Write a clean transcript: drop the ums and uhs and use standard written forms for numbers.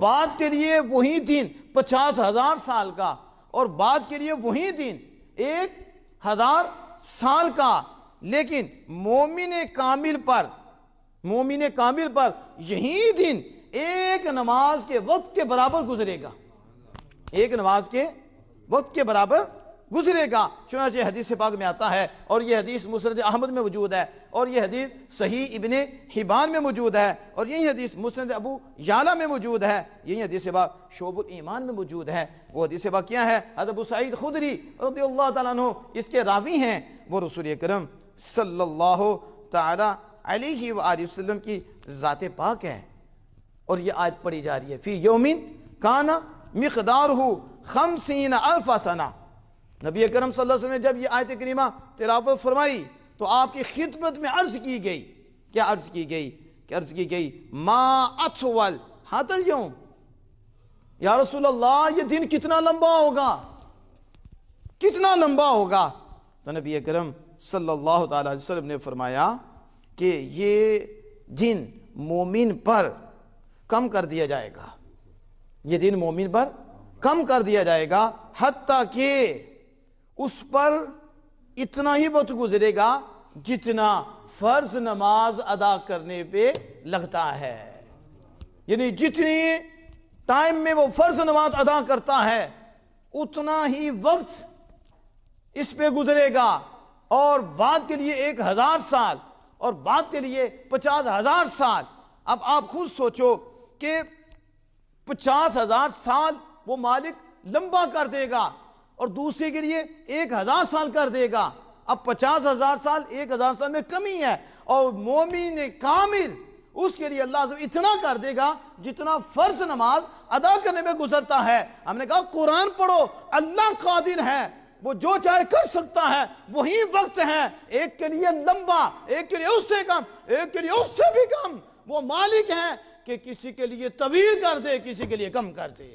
بعد کے لیے وہی دین 50,000 سال کا، اور بعد کے لیے وہی دین 1,000 سال کا، لیکن مومن کامل پر یہی دن ایک نماز کے وقت کے برابر گزرے گا، ایک نماز کے وقت کے برابر گزرے گا۔ چنانچہ حدیث پاک میں آتا ہے، اور یہ حدیث مسند احمد میں موجود ہے، اور یہ حدیث صحیح ابن حبان میں موجود ہے، اور یہی حدیث مسند ابو یعلا میں موجود ہے، یہی حدیث پاک شعب الایمان میں موجود ہے۔ وہ حدیث پاک کیا ہے؟ حضرت ابو سعید خدری رضی اللہ تعالیٰ عنہ اس کے راوی ہیں، وہ رسول اکرم صلی اللہ تعالیٰ علیہ وآلہ وسلم کی ذات پاک ہے۔ اور یہ آیت پڑھی جا رہی ہے، فی یومن کانا مقدارہ 50,000 سنہ۔ نبی اکرم صلی اللہ علیہ وسلم نے جب یہ آیت کریمہ تلاوت فرمائی تو آپ کی خدمت میں عرض کی گئی، کیا عرض کی گئی؟ کہ عرض کی گئی ما اطول ھذا اليوم، یا رسول اللہ یہ دن کتنا لمبا ہوگا، کتنا لمبا ہوگا؟ تو نبی اکرم صلی اللہ تعالیٰ علیہ وسلم نے فرمایا کہ یہ دن مومن پر کم کر دیا جائے گا، یہ دن مومن پر کم کر دیا جائے گا، حتیٰ کہ اس پر اتنا ہی وقت گزرے گا جتنا فرض نماز ادا کرنے پہ لگتا ہے، یعنی جتنی ٹائم میں وہ فرض نماز ادا کرتا ہے اتنا ہی وقت اس پہ گزرے گا، اور بعد کے لیے 1,000 سال، اور بعد کے لیے 50,000 سال۔ اب آپ خود سوچو کہ 50,000 سال وہ مالک لمبا کر دے گا اور دوسرے کے لیے 1,000 سال کر دے گا، اب 50,000 سال 1,000 سال میں کمی ہے، اور مومن کامل اس کے لیے اللہ عز و جل اتنا کر دے گا جتنا فرض نماز ادا کرنے میں گزرتا ہے۔ ہم نے کہا قرآن پڑھو، اللہ قادر ہے، وہ جو چاہے کر سکتا ہے، وہی وقت ہے، ایک کے لیے لمبا، ایک کے لیے اس سے کم، ایک کے لیے اس سے بھی کم۔ وہ مالک ہے کہ کسی کے لیے طویل کر دے، کسی کے لیے کم کر دے۔